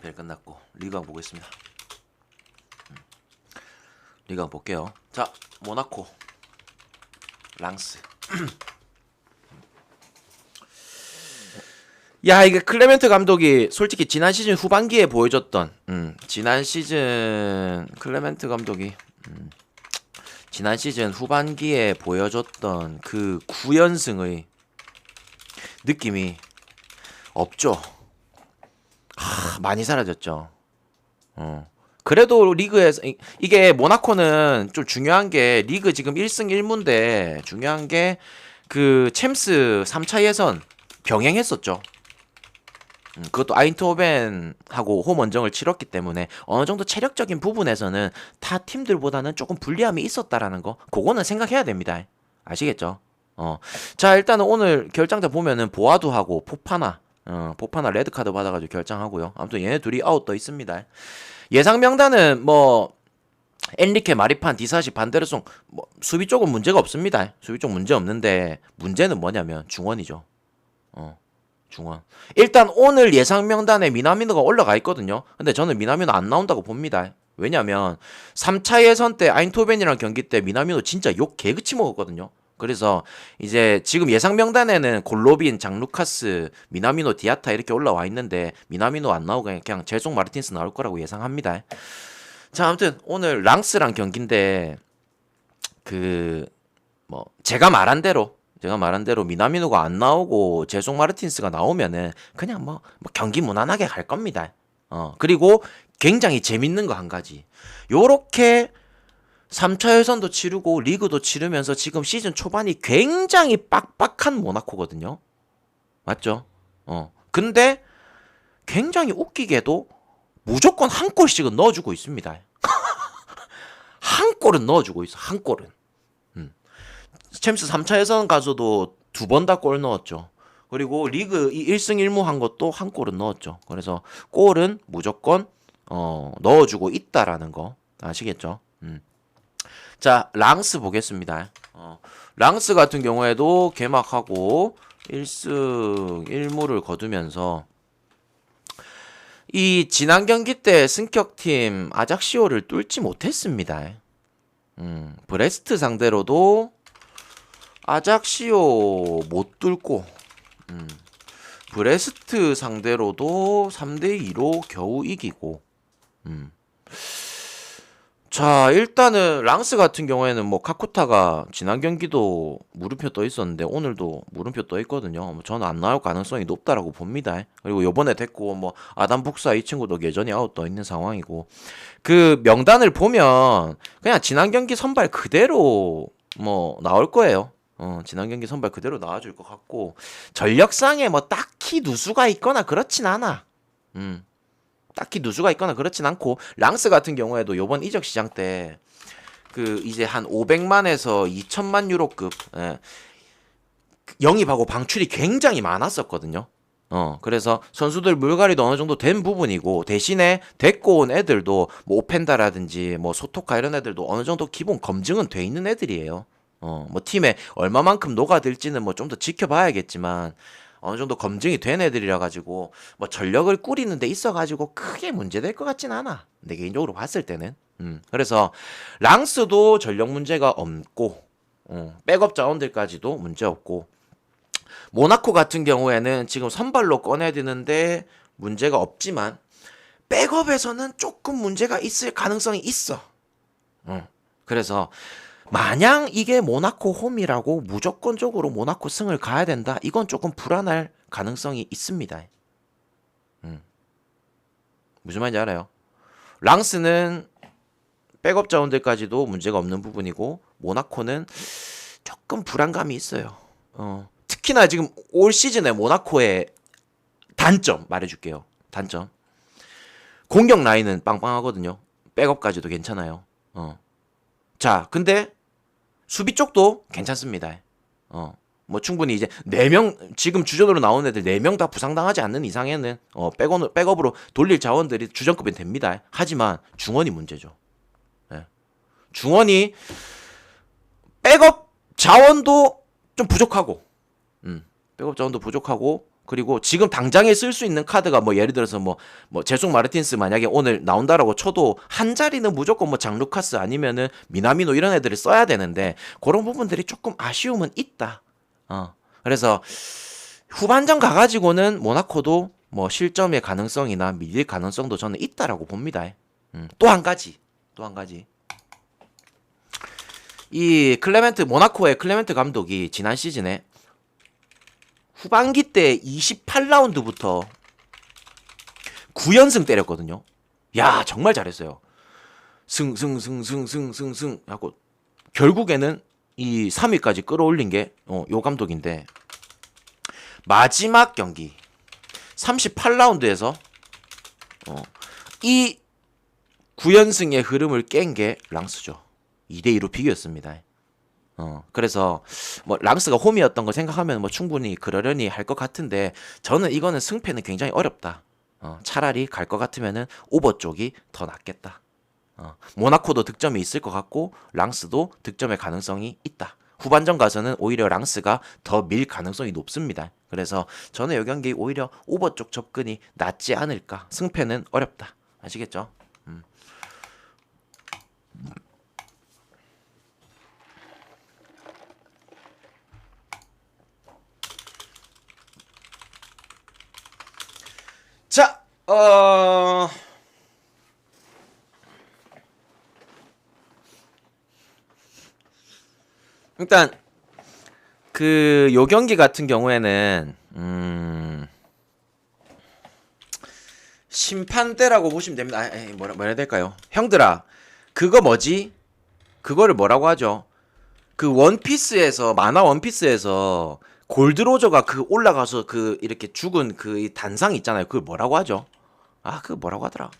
FPL 끝났고 리그 한번 보겠습니다. 리그 한번 볼게요. 자, 모나코 랑스. 야, 이게 클레멘트 감독이 솔직히 지난 시즌 후반기에 보여줬던 지난 시즌 클레멘트 감독이 지난 시즌 후반기에 보여줬던 그 9연승의 느낌이 없죠. 많이 사라졌죠. 그래도 리그에서 이게 모나코는 좀 중요한 게 리그 지금 1승 1무인데 중요한 게 그 챔스 3차 예선 병행했었죠. 그것도 아인트호벤하고 홈 원정을 치렀기 때문에 어느 정도 체력적인 부분에서는 타 팀들보다는 조금 불리함이 있었다라는 거, 그거는 생각해야 됩니다. 아시겠죠? 자, 일단은 오늘 결장자 보면은 보아두하고 포파나, 포파나 레드카드 받아가지고 결장하고요. 아무튼 얘네 둘이 아웃 떠 있습니다. 예상 명단은 뭐 엔리케, 마리판, 디사시, 반데르송, 뭐 수비 쪽은 문제가 없습니다. 수비 쪽 문제 없는데 문제는 뭐냐면 중원이죠. 중원. 일단 오늘 예상 명단에 미나미노가 올라가 있거든요. 근데 저는 미나미노 안 나온다고 봅니다. 왜냐면 3차 예선 때 아인토벤이랑 경기 때 미나미노 진짜 욕 개그치 먹었거든요. 그래서 이제 지금 예상 명단에는 골로빈, 장루카스, 미나미노, 디아타 이렇게 올라와 있는데 미나미노 안 나오고 그냥 제송 마르틴스 나올 거라고 예상합니다. 자, 아무튼 오늘 랑스랑 경기인데 그 뭐 제가 말한 대로 미나미노가 안 나오고 제송 마르틴스가 나오면은 그냥 뭐 경기 무난하게 갈 겁니다. 그리고 굉장히 재밌는 거 한 가지. 요렇게 3차 예선도 치르고 리그도 치르면서 지금 시즌 초반이 굉장히 빡빡한 모나코거든요. 맞죠? 근데 굉장히 웃기게도 무조건 한 골씩은 넣어주고 있습니다. 한 골은 넣어주고 있어. 한 골은. 챔스 3차 예선 가서도 2번 다 골 넣었죠. 그리고 리그 1승 1무 한 것도 한 골은 넣었죠. 그래서 골은 무조건 넣어주고 있다라는 거 아시겠죠? 자, 랑스 보겠습니다. 랑스 같은 경우에도 개막하고 1승 1무를 거두면서 이 지난 경기 때 승격팀 아작시오를 뚫지 못했습니다. 브레스트 상대로도 아작시오 못 뚫고 브레스트 상대로도 3대2로 겨우 이기고 자, 일단은 랑스 같은 경우에는 뭐 카쿠타가 지난 경기도 물음표 떠 있었는데 오늘도 물음표 떠 있거든요. 저는 안 나올 가능성이 높다라고 봅니다. 그리고 요번에 됐고 뭐 아담 북사 이 친구도 예전에 아웃 떠 있는 상황이고 그 명단을 보면 그냥 지난 경기 선발 그대로 뭐 나올 거예요. 지난 경기 선발 그대로 나와줄 것 같고 전력상에 뭐 딱히 누수가 있거나 그렇진 않아. 딱히 누수가 있거나 그렇진 않고 랑스 같은 경우에도 요번 이적 시장 때 그 이제 한 500만에서 2천만 유로급 영입하고 방출이 굉장히 많았었거든요. 그래서 선수들 물갈이도 어느 정도 된 부분이고 대신에 데리고 온 애들도 뭐 오펜다라든지 뭐 소토카 이런 애들도 어느 정도 기본 검증은 돼 있는 애들이에요. 뭐 팀에 얼마만큼 녹아들지는 뭐 좀 더 지켜봐야겠지만 어느 정도 검증이 된 애들이라 가지고 뭐 전력을 꾸리는 데 있어 가지고 크게 문제될 것 같진 않아. 내 개인적으로 봤을 때는. 그래서 랑스도 전력 문제가 없고 백업 자원들까지도 문제 없고 모나코 같은 경우에는 지금 선발로 꺼내야 되는데 문제가 없지만 백업에서는 조금 문제가 있을 가능성이 있어. 그래서 마냥 이게 모나코 홈이라고 무조건적으로 모나코 승을 가야 된다. 이건 조금 불안할 가능성이 있습니다. 무슨 말인지 알아요? 랑스는 백업 자원들까지도 문제가 없는 부분이고 모나코는 조금 불안감이 있어요. 특히나 지금 올 시즌에 모나코의 단점 말해줄게요. 단점. 공격 라인은 빵빵하거든요. 백업까지도 괜찮아요. 자, 근데 수비 쪽도 괜찮습니다. 뭐 충분히 이제 4명 지금 주전으로 나오는 애들 4명 다 부상당하지 않는 이상에는 백업으로 돌릴 자원들이 주전급이 됩니다. 하지만 중원이 문제죠. 중원이 백업 자원도 좀 부족하고 백업 자원도 부족하고 그리고 지금 당장에 쓸 수 있는 카드가 뭐 예를 들어서 뭐 제송 마르틴스 만약에 오늘 나온다라고 쳐도 한 자리는 무조건 뭐 장루카스 아니면은 미나미노 이런 애들을 써야 되는데 그런 부분들이 조금 아쉬움은 있다. 그래서 후반전 가가지고는 모나코도 뭐 실점의 가능성이나 밀릴 가능성도 저는 있다라고 봅니다. 또 한 가지. 이 모나코의 클레멘트 감독이 지난 시즌에 후반기 때 28라운드부터 9연승 때렸거든요. 야, 정말 잘했어요. 승 하고 결국에는 이 3위까지 끌어올린 게 요 감독인데 마지막 경기 38라운드에서 이 9연승의 흐름을 깬 게 랑스죠. 2대2로 비겼습니다. 그래서 뭐 랑스가 홈이었던 거 생각하면 뭐 충분히 그러려니 할 것 같은데 저는 이거는 승패는 굉장히 어렵다. 차라리 갈 것 같으면은 오버 쪽이 더 낫겠다. 모나코도 득점이 있을 것 같고 랑스도 득점의 가능성이 있다. 후반전 가서는 오히려 랑스가 더 밀 가능성이 높습니다. 그래서 저는 이 경기 오히려 오버 쪽 접근이 낫지 않을까. 승패는 어렵다. 아시겠죠? 자, 일단 요 경기 같은 경우에는 심판대라고 보시면 됩니다. 뭐라 해야 될까요? 형들아, 그거 뭐지? 그거를 뭐라고 하죠? 그 원피스에서 만화 원피스에서 골드로저가 그 올라가서 그 이렇게 죽은 그 단상 있잖아요. 그걸 뭐라고 하죠? 그거 뭐라고 하더라?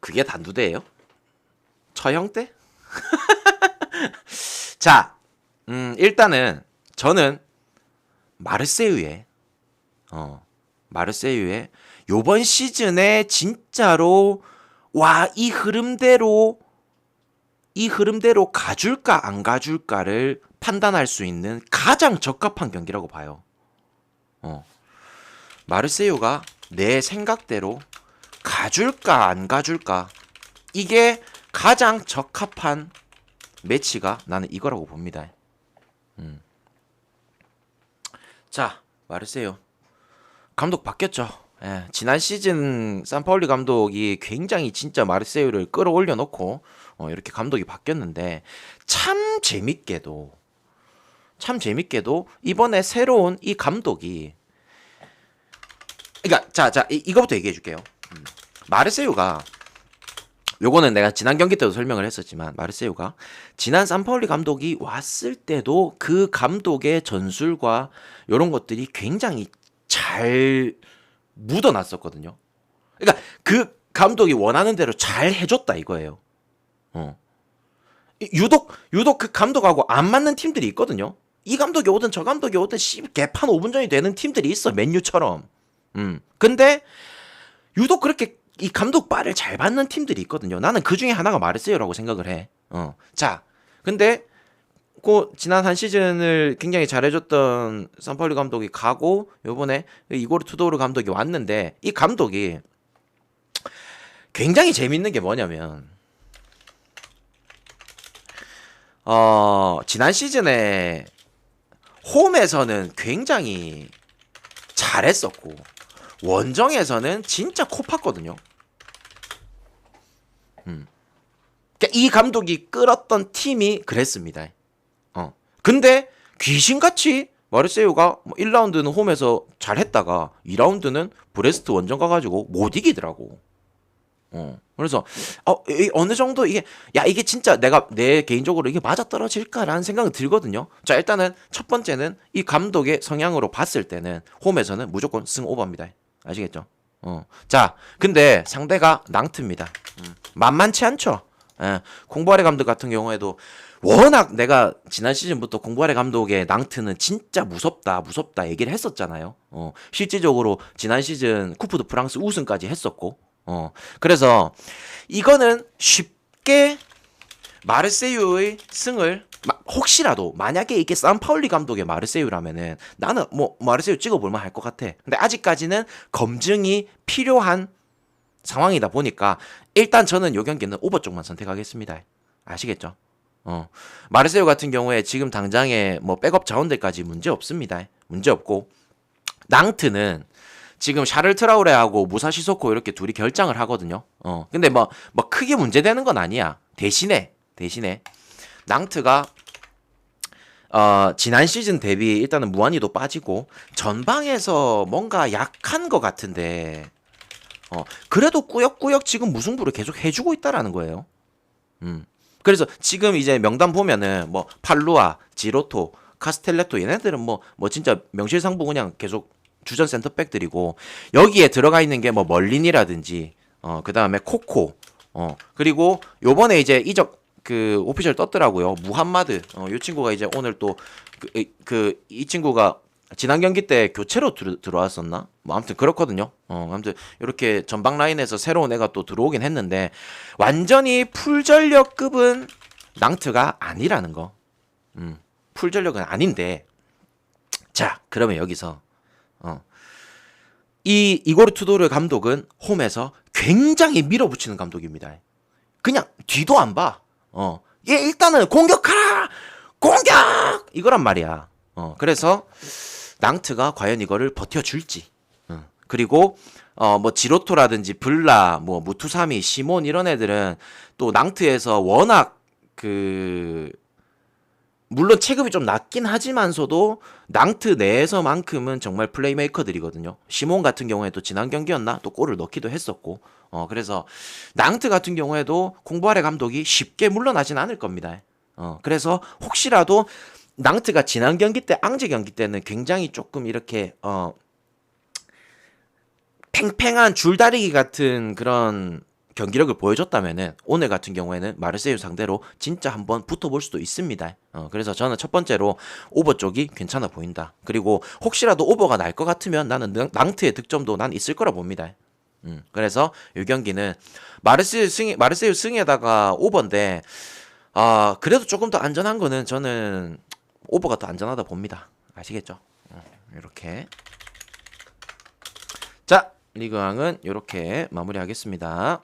그게 단두대예요? 처형대? 자, 일단은 저는 마르세유의 요번 시즌에 진짜로 이 흐름대로 가줄까 안 가줄까를 판단할 수 있는 가장 적합한 경기라고 봐요. 마르세유가 내 생각대로 가줄까 안 가줄까 이게 가장 적합한 매치가 나는 이거라고 봅니다. 자, 마르세유 감독 바뀌었죠. 지난 시즌 산파울리 감독이 굉장히 진짜 마르세유를 끌어올려 놓고 이렇게 감독이 바뀌었는데 참 재밌게도 이번에 새로운 이 감독이 그러니까 자 이거부터 얘기해 줄게요. 마르세유가 요거는 내가 지난 경기 때도 설명을 했었지만 마르세유가 지난 산파울리 감독이 왔을 때도 그 감독의 전술과 이런 것들이 굉장히 잘 묻어놨었거든요. 그러니까 그 감독이 원하는 대로 잘 해줬다 이거예요. 유독 그 감독하고 안 맞는 팀들이 있거든요. 이 감독이 오든 저 감독이 오든 개판 5분 전이 되는 팀들이 있어. 맨유처럼. 근데 유독 그렇게 이 감독 발을 잘 받는 팀들이 있거든요. 나는 그 중에 하나가 마르세유라고 생각을 해. 자, 근데 지난 한 시즌을 굉장히 잘해줬던 산파울리 감독이 가고 요번에 이고르 투도르 감독이 왔는데 이 감독이 굉장히 재밌는 게 뭐냐면 지난 시즌에 홈에서는 굉장히 잘했었고 원정에서는 진짜 코 팠거든요. 그러니까 이 감독이 끌었던 팀이 그랬습니다. 근데 귀신같이 마르세유가 1라운드는 홈에서 잘했다가 2라운드는 브레스트 원정 가가지고 못 이기더라고. 그래서 어느 정도 이게 진짜 내 개인적으로 이게 맞아떨어질까라는 생각이 들거든요. 자, 일단은 첫 번째는 이 감독의 성향으로 봤을 때는 홈에서는 무조건 승 오버입니다. 아시겠죠? 자, 근데 상대가 낭트입니다. 만만치 않죠. 공부아래 감독 같은 경우에도 워낙 내가 지난 시즌부터 공부아래 감독의 낭트는 진짜 무섭다 얘기를 했었잖아요. 실질적으로 지난 시즌 쿠프 드 프랑스 우승까지 했었고 그래서 이거는 쉽게 마르세유의 승을 혹시라도 만약에 이게 산파울리 감독의 마르세유라면은 나는 뭐 마르세유 찍어볼만 할 것 같아. 근데 아직까지는 검증이 필요한 상황이다 보니까 일단 저는 요 경기는 오버 쪽만 선택하겠습니다. 아시겠죠? 마르세유 같은 경우에 지금 당장에 뭐 백업 자원들까지 문제 없습니다. 문제 없고 낭트는 지금 샤를 트라우레하고 무사 시소코 이렇게 둘이 결장을 하거든요. 근데 뭐 크게 문제되는 건 아니야. 대신에 낭트가 지난 시즌 대비 일단은 무한히도 빠지고 전방에서 뭔가 약한 것 같은데 그래도 꾸역꾸역 지금 무승부를 계속 해주고 있다라는 거예요. 그래서 지금 이제 명단 보면은 뭐 팔루아, 지로토, 카스텔레토 얘네들은 뭐 진짜 명실상부 그냥 계속 주전 센터백들이고 여기에 들어가 있는 게 뭐 멀린이라든지 그 다음에 코코 그리고 요번에 이제 이적 그 오피셜 떴더라고요. 무함마드 요 친구가 이제 오늘 또 이 친구가 지난 경기 때 교체로 들어왔었나? 뭐 아무튼 그렇거든요. 아무튼 이렇게 전방 라인에서 새로운 애가 또 들어오긴 했는데 완전히 풀전력급은 낭트가 아니라는 거. 풀전력은 아닌데 자 그러면 여기서 이 이고르 투도르 감독은 홈에서 굉장히 밀어붙이는 감독입니다. 그냥 뒤도 안 봐. 얘 일단은 공격하라! 공격! 이거란 말이야. 그래서 낭트가 과연 이거를 버텨줄지. 그리고 뭐 지로토라든지 블라, 뭐 무투사미, 시몬 이런 애들은 또 낭트에서 워낙 물론 체급이 좀 낮긴 하지만서도 낭트 내에서만큼은 정말 플레이메이커들이거든요. 시몬 같은 경우에도 지난 경기였나 또 골을 넣기도 했었고 그래서 낭트 같은 경우에도 콩보아레 감독이 쉽게 물러나진 않을 겁니다. 그래서 혹시라도 낭트가 지난 경기 때 앙제 경기 때는 굉장히 조금 이렇게 팽팽한 줄다리기 같은 그런 경기력을 보여줬다면은 오늘 같은 경우에는 마르세유 상대로 진짜 한번 붙어볼 수도 있습니다. 그래서 저는 첫 번째로 오버 쪽이 괜찮아 보인다. 그리고 혹시라도 오버가 날 것 같으면 나는 낭트의 득점도 난 있을 거라 봅니다. 그래서 이 경기는 마르세유 승에다가 오버인데 그래도 조금 더 안전한 거는 저는 오버가 더 안전하다 봅니다. 아시겠죠? 이렇게 자 리그왕은 이렇게 마무리하겠습니다.